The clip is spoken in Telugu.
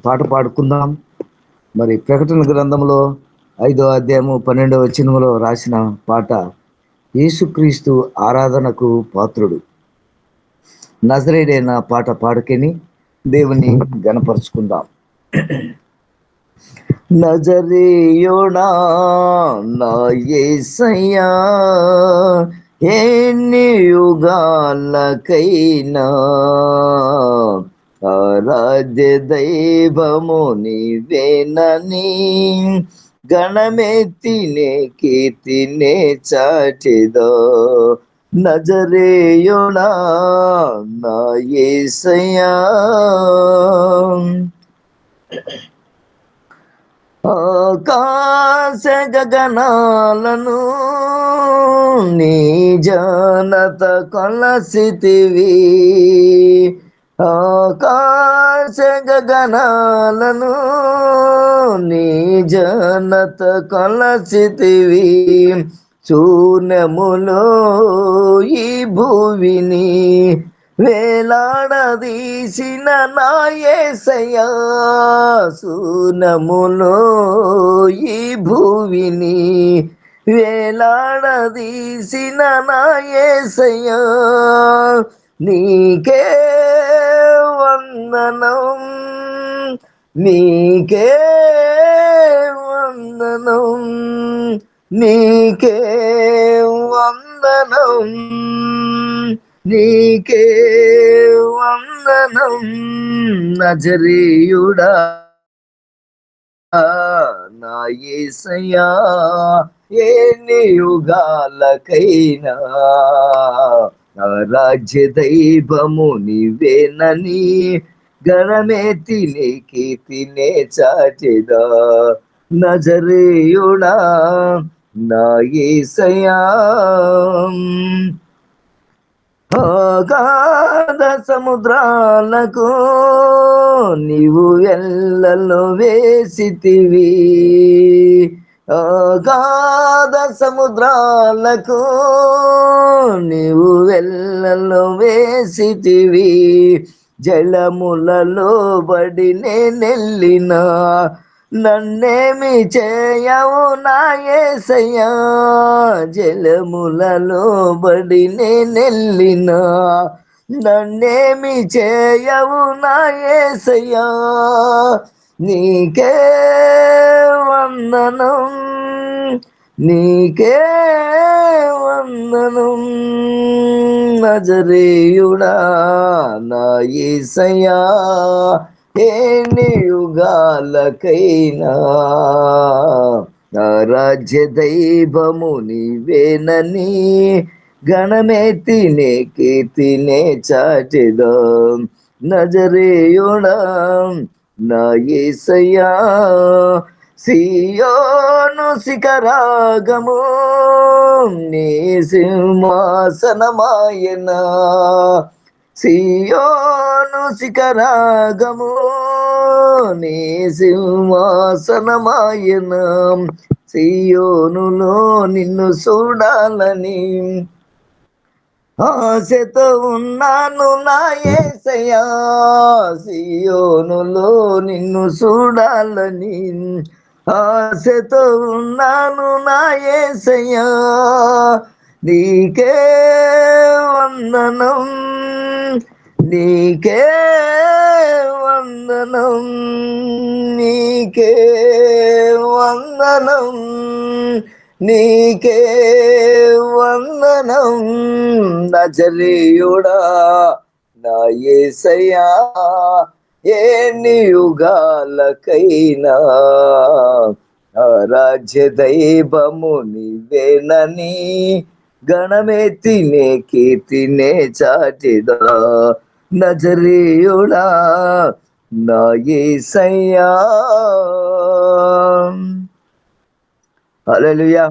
పాట పాడుకుందాం. మరి ప్రకటన గ్రంథంలో 5వ అధ్యాయము 12వ వచనంలో రాసిన పాట, యేసుక్రీస్తు ఆరాధనకు పాత్రుడు. నజరేయుడైన పాట పాడుకొని దేవుని గణపరుచుకుందాం. నజరేయుడా నా యేసయ్యా, ఎన్ని యుగాలకైనా ఆరాధ్య దైవము నీవేనని గణమెత్తినే కీర్తినే చాటిదో. నజరేయుడా నా యేసయ్యా, ఆకాశ గగనాలను నీ జానత కొలసితివి, ఆకాశ గగనాలను నీ జానత కొలసితివి. శూన్యములో ఈ భూమిని వేలాడదీసిన నా యేసయ్యా, శూన్యములో ఈ భూమిని వేలాడదీసిన నా యేసయ్యా, నీకే వందనం, నీకే వందనం, నీకే వందనం, నీకే వందనం. నజరేయుడా నా యేసయ్యా, ఎన్ని యుగాలకైనా రాజ్య దైవము నీవేనని గణమెత్తినే కీర్తినే చాటెదా. నజరేయుడా నా యేసయ్యా, అగాధ సముద్రాలకు నీవు ఎల్లలు వేసితివి, అగాధ సముద్రాలకు నీవు ఎల్లలు వేసితివి. జలములలో బడి నేనెళ్ళినా నన్నేమి చేయవు నా యేసయ్యా, జలములలో బడి నేనెళ్ళినా నన్నేమి చేయవు నా యేసయ్యా, నీకే వందనం, నీకే వందనం. నజరేయుడా నా యేసయ్యా, ఎన్ని యుగాలకైనా రాజ్య దైవము నీవేనని గణమెత్తినే కీర్తినే చాటెదా. నజరేయుడా నా యేసయ్యా, సియోను శిఖరాగము నీ సింహాసనమాయనా, సియోను శిఖరాగము నీ సింహాసనమాయనా, సియోనులో నిన్ను చూడాలని ఆశతో ఉన్నాను నా యేసయ్యా, సియోనులో నిన్ను చూడాలని ఆశతో ఉన్నాను నా యేసయ్యా, నీకే వందనం, నీకే వందనం, నీకే వందనం, నీకే వందనం. నజరేయుడా నా యేసయ్యా, ఎన్ని యుగాలకైనా రాజ్య దైవము నీవేనని గణమెత్తినే కీర్తినే చాటెదా. నజరేయుడా నా యేసయ్యా. హల్లెలూయా.